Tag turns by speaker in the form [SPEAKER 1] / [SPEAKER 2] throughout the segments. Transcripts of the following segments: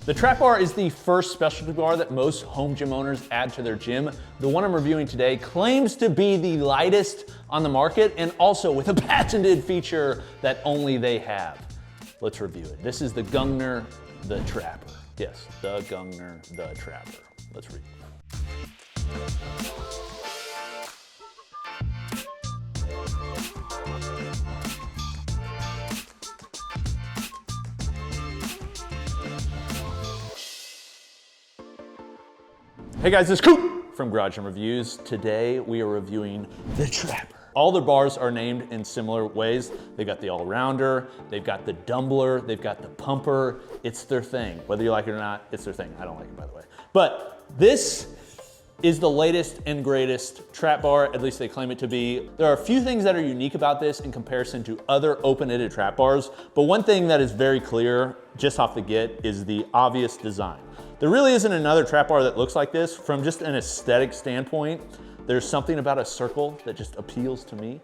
[SPEAKER 1] The trap bar is the first specialty bar that most home gym owners add to their gym. The one I'm reviewing today claims to be the lightest on the market and also with a patented feature that only they have. Let's review it. This is the Gungnir, the Trapper. Yes, the Gungnir, the Trapper. Let's read. Hey guys, it's Coop from Garage Gym Reviews. Today we are reviewing the Trapper. All their bars are named in similar ways. They've got the all-rounder, they've got the dumbler, they've got the pumper. It's their thing. Whether you like it or not, it's their thing. I don't like it, by the way. But this is the latest and greatest trap bar, at least they claim it to be. There are a few things that are unique about this in comparison to other open-ended trap bars, but one thing that is very clear just off the get is the obvious design. There really isn't another trap bar that looks like this. From just an aesthetic standpoint, there's something about a circle that just appeals to me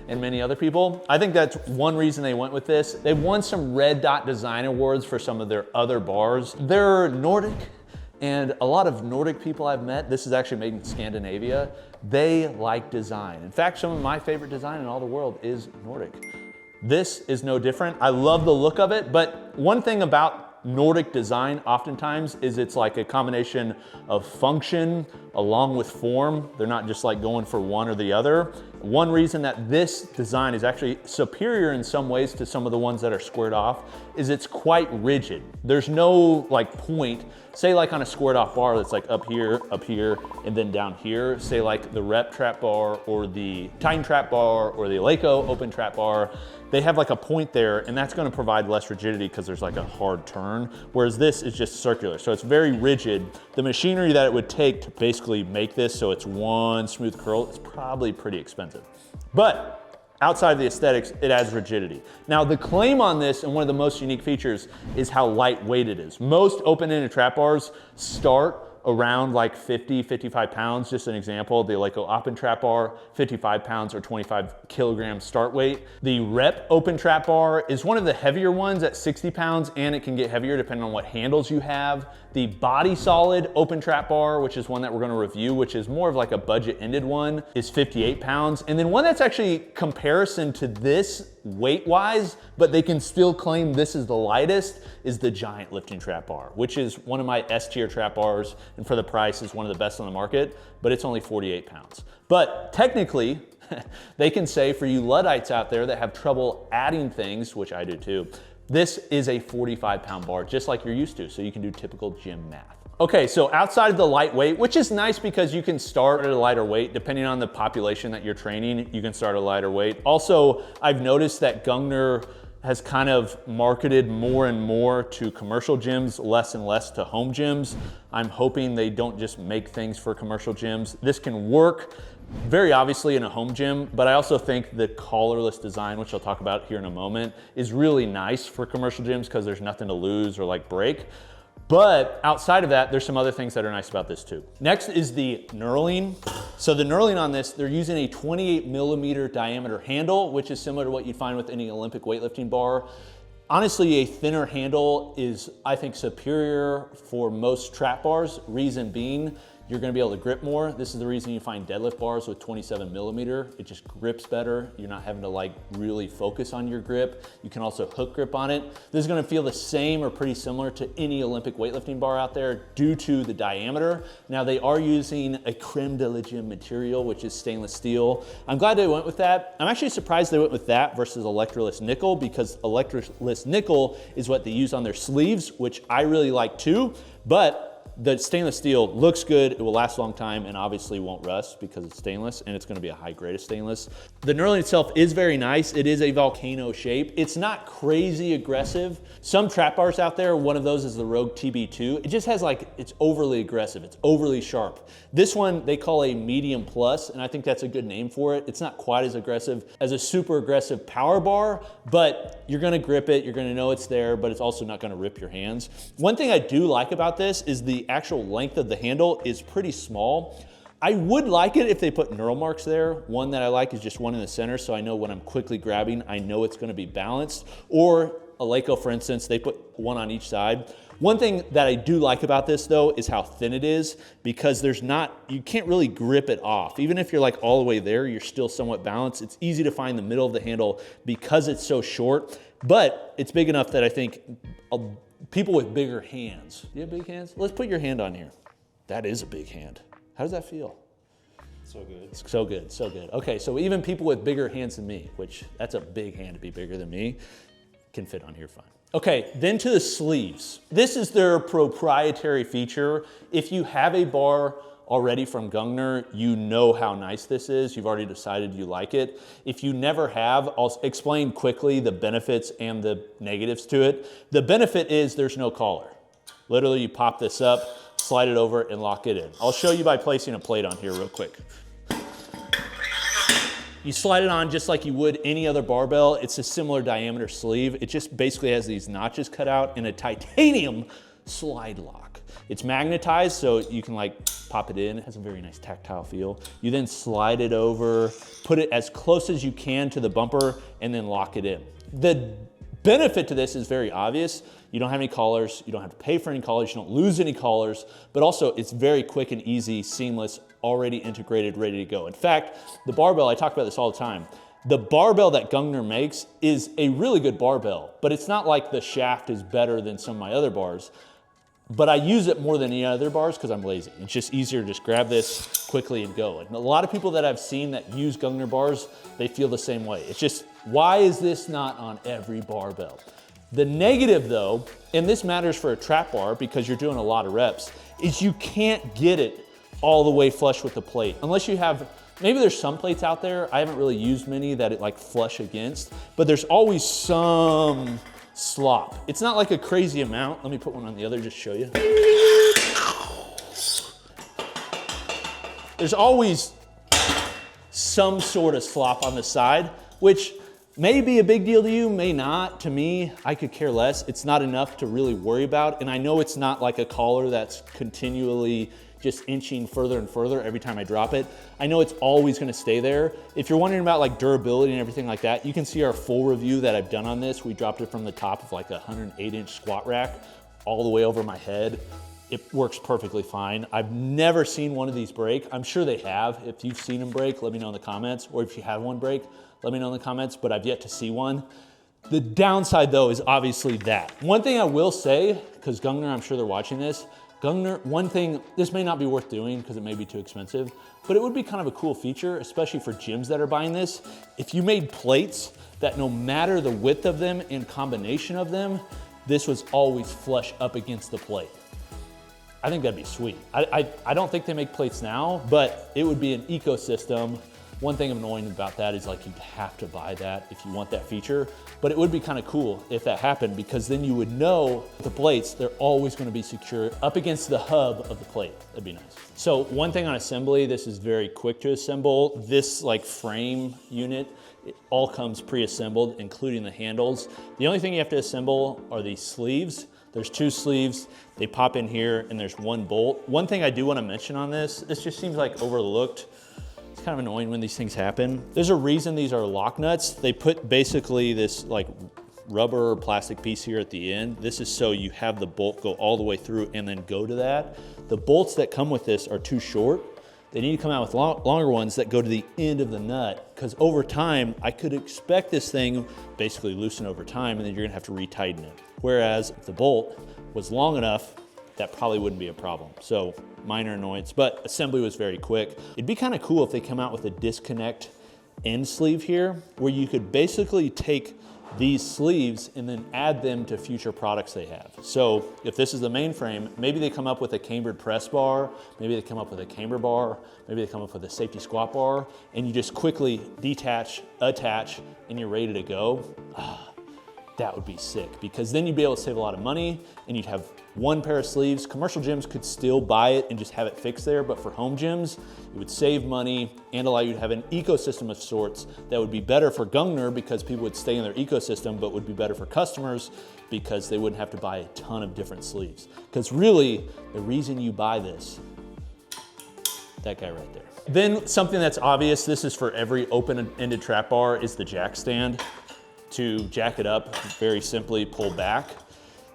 [SPEAKER 1] and many other people. I think that's one reason they went with this. They've won some Red Dot Design Awards for some of their other bars. They're Nordic, and a lot of Nordic people I've met, this is actually made in Scandinavia, they like design. In fact, some of my favorite design in all the world is Nordic. This is no different. I love the look of it, but one thing about Nordic design oftentimes is it's like a combination of function along with form. They're not just like going for one or the other. One reason that this design is actually superior in some ways to some of the ones that are squared off is it's quite rigid. There's no like point, say like on a squared off bar that's like up here, and then down here, say like the Rep trap bar or the Titan trap bar or the Eleiko open trap bar. They have like a point there, and that's gonna provide less rigidity because there's like a hard turn, whereas this is just circular. So it's very rigid. The machinery that it would take to basically make this so it's one smooth curl is probably pretty expensive. But outside of the aesthetics, it adds rigidity. Now the claim on this, and one of the most unique features, is how lightweight it is. Most open-ended trap bars start around like 50, 55 pounds. Just an example, the Eleiko Open Trap Bar, 55 pounds or 25 kilograms start weight. The Rep Open Trap Bar is one of the heavier ones at 60 pounds, and it can get heavier depending on what handles you have. The Body Solid Open Trap Bar, which is one that we're gonna review, which is more of like a budget-ended one, is 58 pounds. And then one that's actually comparison to this weight-wise, but they can still claim this is the lightest, is the Giant Lifting Trap Bar, which is one of my S-tier trap bars, and for the price is one of the best on the market, but it's only 48 pounds. But technically, they can say for you Luddites out there that have trouble adding things, which I do too, this is a 45-pound bar, just like you're used to, so you can do typical gym math. Okay, so outside of the lightweight, which is nice because you can start at a lighter weight, depending on the population that you're training, you can start at a lighter weight. Also, I've noticed that Gungnir has kind of marketed more and more to commercial gyms, less and less to home gyms. I'm hoping they don't just make things for commercial gyms. This can work very obviously in a home gym, but I also think the collarless design, which I'll talk about here in a moment, is really nice for commercial gyms because there's nothing to lose or like break. But outside of that, there's some other things that are nice about this too. Next is the knurling. So the knurling on this, they're using a 28 millimeter diameter handle, which is similar to what you'd find with any Olympic weightlifting bar. Honestly, a thinner handle is, I think, superior for most trap bars. Reason being, you're gonna be able to grip more. This is the reason you find deadlift bars with 27 millimeter. It just grips better. You're not having to like really focus on your grip. You can also hook grip on it. This is gonna feel the same or pretty similar to any Olympic weightlifting bar out there due to the diameter. Now they are using a creme de la gym material, which is stainless steel. I'm glad they went with that. I'm actually surprised they went with that versus electroless nickel, because electroless nickel is what they use on their sleeves, which I really like too, but the stainless steel looks good, it will last a long time, and obviously won't rust because it's stainless, and it's gonna be a high grade of stainless. The knurling itself is very nice. It is a volcano shape. It's not crazy aggressive. Some trap bars out there, one of those is the Rogue TB2. It just has like, it's overly aggressive, it's overly sharp. This one they call a medium plus, and I think that's a good name for it. It's not quite as aggressive as a super aggressive power bar, but you're gonna grip it, you're gonna know it's there, but it's also not gonna rip your hands. One thing I do like about this is the actual length of the handle is pretty small. I would like it if they put knurl marks there. One that I like is just one in the center, so I know when I'm quickly grabbing, I know it's gonna be balanced. Or Eleiko, for instance, they put one on each side. One thing that I do like about this though is how thin it is, because you can't really grip it off. Even if you're like all the way there, you're still somewhat balanced. It's easy to find the middle of the handle because it's so short, but it's big enough that I think people with bigger hands. You have big hands? Let's put your hand on here. That is a big hand. How does that feel?
[SPEAKER 2] So good.
[SPEAKER 1] It's so good, so good. Okay, so even people with bigger hands than me, which that's a big hand to be bigger than me, can fit on here fine. Okay, then to the sleeves. This is their proprietary feature. If you have a bar already from Gungnir, you know how nice this is. You've already decided you like it. If you never have, I'll explain quickly the benefits and the negatives to it. The benefit is there's no collar. Literally, you pop this up, slide it over, and lock it in. I'll show you by placing a plate on here real quick. You slide it on just like you would any other barbell. It's a similar diameter sleeve. It just basically has these notches cut out and a titanium slide lock. It's magnetized, so you can like pop it in. It has a very nice tactile feel. You then slide it over, put it as close as you can to the bumper, and then lock it in. The benefit to this is very obvious. You don't have any collars, you don't have to pay for any collars, you don't lose any collars, but also it's very quick and easy, seamless, already integrated, ready to go. In fact, the barbell, I talk about this all the time, the barbell that Gungnir makes is a really good barbell, but it's not like the shaft is better than some of my other bars, but I use it more than any other bars because I'm lazy. It's just easier to just grab this quickly and go. And a lot of people that I've seen that use Gungnir bars, they feel the same way. It's just, why is this not on every barbell? The negative though, and this matters for a trap bar because you're doing a lot of reps, is you can't get it all the way flush with the plate. Unless you have, maybe there's some plates out there, I haven't really used many that it like flush against, but there's always some slop. It's not like a crazy amount. Let me put one on the other just to show you. There's always some sort of slop on the side, which may be a big deal to you, may not. To me, I could care less. It's not enough to really worry about. And I know it's not like a collar that's continually just inching further and further every time I drop it. I know it's always gonna stay there. If you're wondering about like durability and everything like that, you can see our full review that I've done on this. We dropped it from the top of like a 108-inch squat rack all the way over my head. It works perfectly fine. I've never seen one of these break. I'm sure they have. If you've seen them break, let me know in the comments. Or if you have one break, let me know in the comments, but I've yet to see one. The downside though is obviously that. One thing I will say, because Gungnir, I'm sure they're watching this, Gungnir, one thing, this may not be worth doing because it may be too expensive, but it would be kind of a cool feature, especially for gyms that are buying this. If you made plates that no matter the width of them and combination of them, this was always flush up against the plate. I think that'd be sweet. I don't think they make plates now, but it would be an ecosystem. One thing annoying about that is like you'd have to buy that if you want that feature, but it would be kind of cool if that happened because then you would know the plates, they're always going to be secure up against the hub of the plate. That'd be nice. So one thing on assembly, this is very quick to assemble. This like frame unit, it all comes pre-assembled, including the handles. The only thing you have to assemble are these sleeves. There's two sleeves, they pop in here and there's one bolt. One thing I do want to mention on this just seems like overlooked. It's kind of annoying when these things happen. There's a reason these are lock nuts. They put basically this like rubber or plastic piece here at the end. This is so you have the bolt go all the way through and then go to that. The bolts that come with this are too short. They need to come out with longer ones that go to the end of the nut because over time, I could expect this thing basically loosen over time and then you're gonna have to retighten it. Whereas if the bolt was long enough, that probably wouldn't be a problem. So minor annoyance, but assembly was very quick. It'd be kind of cool if they come out with a disconnect end sleeve here where you could basically take these sleeves and then add them to future products they have. So if this is the main frame, maybe they come up with a cambered press bar, maybe they come up with a camber bar, maybe they come up with a safety squat bar, and you just quickly detach, attach, and you're ready to go. That would be sick because then you'd be able to save a lot of money and you'd have one pair of sleeves. Commercial gyms could still buy it and just have it fixed there, but for home gyms, it would save money and allow you to have an ecosystem of sorts that would be better for Gungnir because people would stay in their ecosystem, but would be better for customers because they wouldn't have to buy a ton of different sleeves. Because really, the reason you buy this, that guy right there. Then something that's obvious, this is for every open-ended trap bar, is the jack stand. To jack it up, very simply pull back.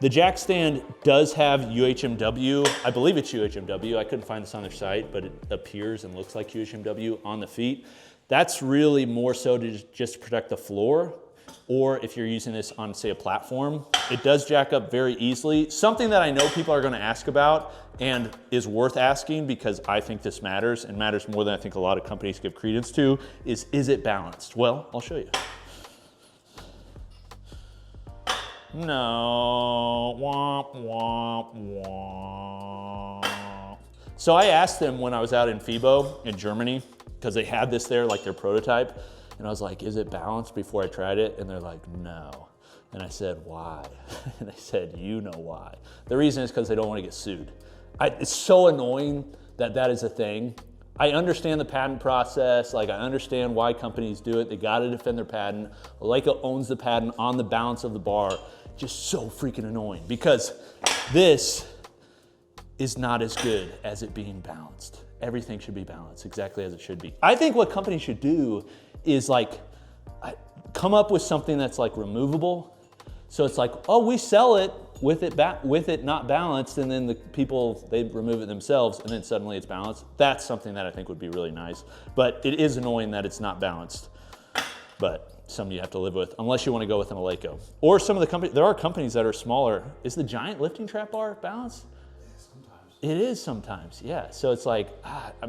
[SPEAKER 1] The jack stand does have UHMW. I believe it's UHMW. I couldn't find this on their site, but it appears and looks like UHMW on the feet. That's really more so to just protect the floor, or if you're using this on, say, a platform. It does jack up very easily. Something that I know people are gonna ask about and is worth asking, because I think this matters, and matters more than I think a lot of companies give credence to, is it balanced? Well, I'll show you. No, womp, womp, womp. So I asked them when I was out in FIBO in Germany, because they had this there, like their prototype, and I was like, is it balanced before I tried it? And they're like, no. And I said, why? And they said, you know why. The reason is because they don't want to get sued. It's so annoying that that is a thing. I understand the patent process, like I understand why companies do it. They gotta defend their patent. Leica owns the patent on the balance of the bar. Just so freaking annoying, because this is not as good as it being balanced. Everything should be balanced exactly as it should be. I think what companies should do is like, come up with something that's like removable. So it's like, oh, we sell it with it not balanced, and then the people, they remove it themselves, and then suddenly it's balanced. That's something that I think would be really nice. But it is annoying that it's not balanced. But some you have to live with, unless you want to go with an Eleiko. Or some of the companies, there are companies that are smaller. Is the giant lifting trap bar balanced?
[SPEAKER 2] Sometimes.
[SPEAKER 1] It is sometimes, yeah. So it's like,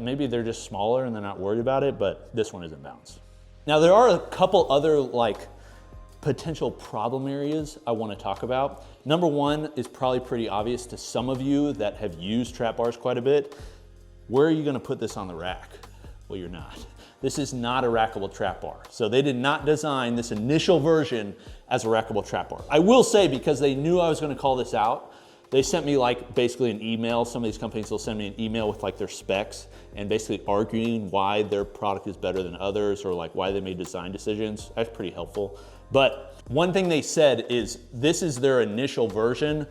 [SPEAKER 1] maybe they're just smaller and they're not worried about it, but this one isn't balanced. Now there are a couple other like potential problem areas I want to talk about. Number one is probably pretty obvious to some of you that have used trap bars quite a bit. Where are you going to put this on the rack? Well, you're not. This is not a rackable trap bar. So they did not design this initial version as a rackable trap bar. I will say, because they knew I was going to call this out, they sent me like basically an email. Some of these companies will send me an email with like their specs and basically arguing why their product is better than others, or like why they made design decisions. That's pretty helpful. But one thing they said is this is their initial version.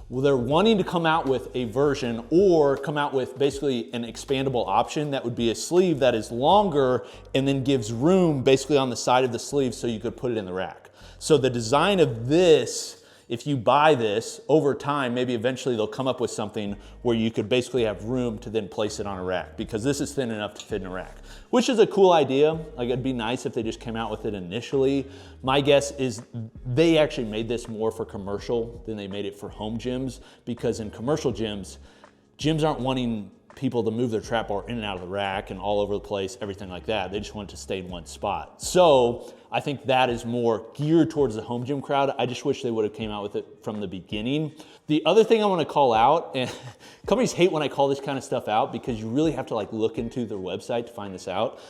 [SPEAKER 1] Well, they're wanting to come out with a version, or come out with basically an expandable option that would be a sleeve that is longer and then gives room basically on the side of the sleeve so you could put it in the rack. So the design of this, if you buy this over time, maybe eventually they'll come up with something where you could basically have room to then place it on a rack, because this is thin enough to fit in a rack, which is a cool idea. Like, it'd be nice if they just came out with it initially. My guess is they actually made this more for commercial than they made it for home gyms, because in commercial gyms aren't wanting people to move their trap bar in and out of the rack and all over the place, everything like that. They just want it to stay in one spot. So I think that is more geared towards the home gym crowd. I just wish they would have came out with it from the beginning. The other thing I want to call out, and companies hate when I call this kind of stuff out, because you really have to like look into their website to find this out.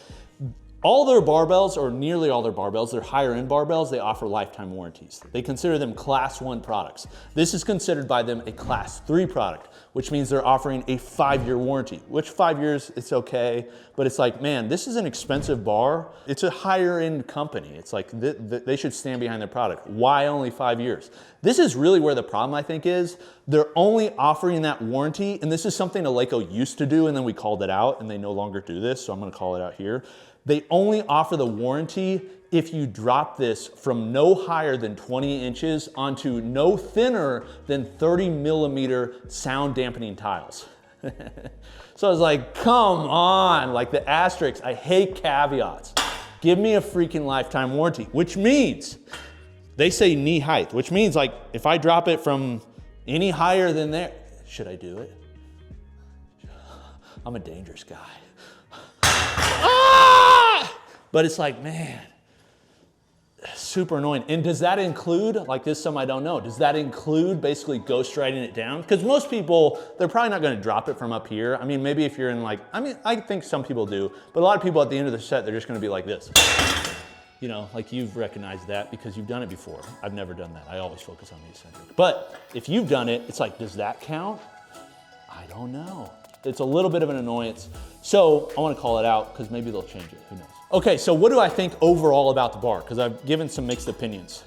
[SPEAKER 1] All their barbells, or nearly all their barbells, their higher end barbells, they offer lifetime warranties. They consider them class 1 products. This is considered by them a class 3 product, which means they're offering a 5-year warranty, which 5 years, it's okay, but it's like, man, this is an expensive bar. It's a higher end company. It's like, they should stand behind their product. Why only 5 years? This is really where the problem, I think, is. They're only offering that warranty, and this is something Eleiko used to do, and then we called it out, and they no longer do this, so I'm gonna call it out here. They only offer the warranty if you drop this from no higher than 20 inches onto no thinner than 30 millimeter sound dampening tiles. So I was like, come on, like the asterisks, I hate caveats. Give me a freaking lifetime warranty, which means, they say knee height, which means like if I drop it from any higher than there, should I do it? I'm a dangerous guy. But it's like, man, super annoying. And does that include, like this is something I don't know, does that include basically ghost writing it down? Because most people, they're probably not gonna drop it from up here. I mean, maybe if you're in like, I think some people do, but a lot of people at the end of the set, they're just gonna be like this. You know, like you've recognized that because you've done it before. I've never done that. I always focus on the eccentric. But if you've done it, it's like, does that count? I don't know. It's a little bit of an annoyance. So I wanna call it out because maybe they'll change it, who knows? Okay, so what do I think overall about the bar? Because I've given some mixed opinions.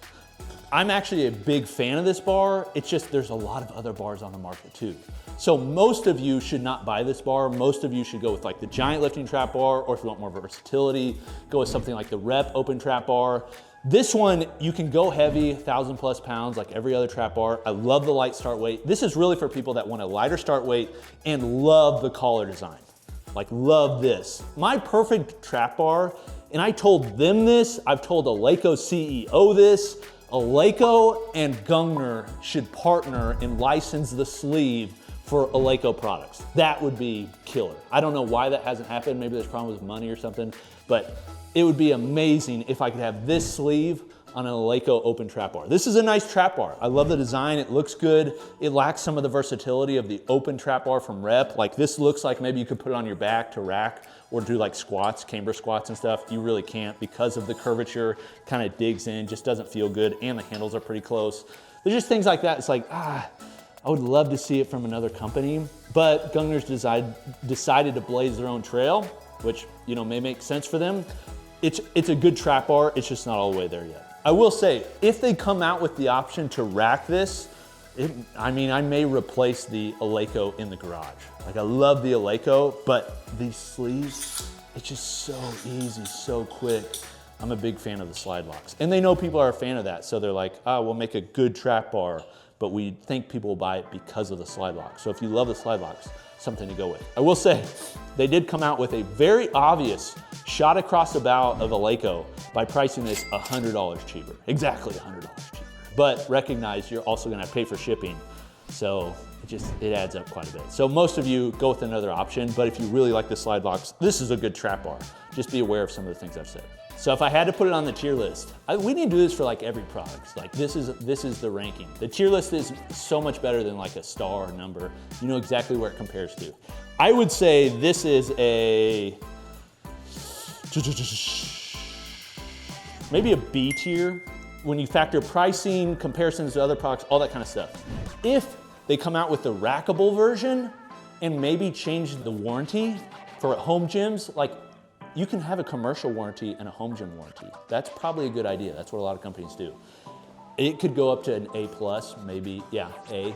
[SPEAKER 1] I'm actually a big fan of this bar. It's just there's a lot of other bars on the market too. So most of you should not buy this bar. Most of you should go with like the giant lifting trap bar, or if you want more versatility, go with something like the Rep open trap bar. This one, you can go heavy, 1,000+ pounds, like every other trap bar. I love the light start weight. This is really for people that want a lighter start weight and love the collar design. Like, love this. My perfect trap bar, and I told them this, I've told Eleiko CEO this, Eleiko and Gungnir should partner and license the sleeve for Eleiko products. That would be killer. I don't know why that hasn't happened. Maybe there's problems with money or something, but it would be amazing if I could have this sleeve on an Eleiko open trap bar. This is a nice trap bar. I love the design, it looks good. It lacks some of the versatility of the open trap bar from Rep. Like, this looks like maybe you could put it on your back to rack or do like squats, camber squats and stuff. You really can't because of the curvature, kind of digs in, just doesn't feel good, and the handles are pretty close. There's just things like that. It's like, I would love to see it from another company, but Gungnir's decided to blaze their own trail, which, you know, may make sense for them. It's a good trap bar, it's just not all the way there yet. I will say, if they come out with the option to rack this, I may replace the Eleiko in the garage. Like, I love the Eleiko, but these sleeves, it's just so easy, so quick. I'm a big fan of the slide locks. And they know people are a fan of that, so they're like, we'll make a good trap bar, but we think people will buy it because of the slide locks. So if you love the slide locks, something to go with. I will say, they did come out with a very obvious shot across the bow of Eleiko by pricing this $100 cheaper. Exactly $100 cheaper. But recognize you're also gonna pay for shipping. So it adds up quite a bit. So most of you go with another option, but if you really like the slide locks, this is a good trap bar. Just be aware of some of the things I've said. So if I had to put it on the tier list, we need to do this for like every product. Like, this is the ranking. The tier list is so much better than like a star or number. You know exactly where it compares to. I would say this is maybe a B tier when you factor pricing, comparisons to other products, all that kind of stuff. If they come out with the rackable version and maybe change the warranty for home gyms, like, you can have a commercial warranty and a home gym warranty. That's probably a good idea. That's what a lot of companies do. It could go up to an A+, maybe, yeah, A+.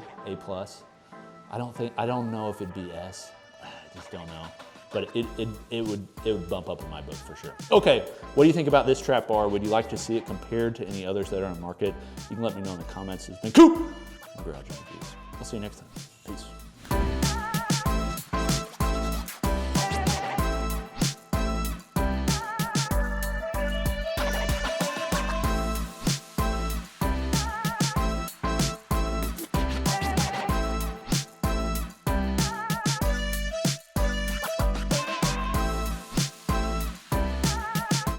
[SPEAKER 1] I don't know if it'd be S. I just don't know. But it would bump up in my book for sure. Okay, what do you think about this trap bar? Would you like to see it compared to any others that are on the market? You can let me know in the comments. It's been Coop from Garage Reviews. I'll see you next time. Peace.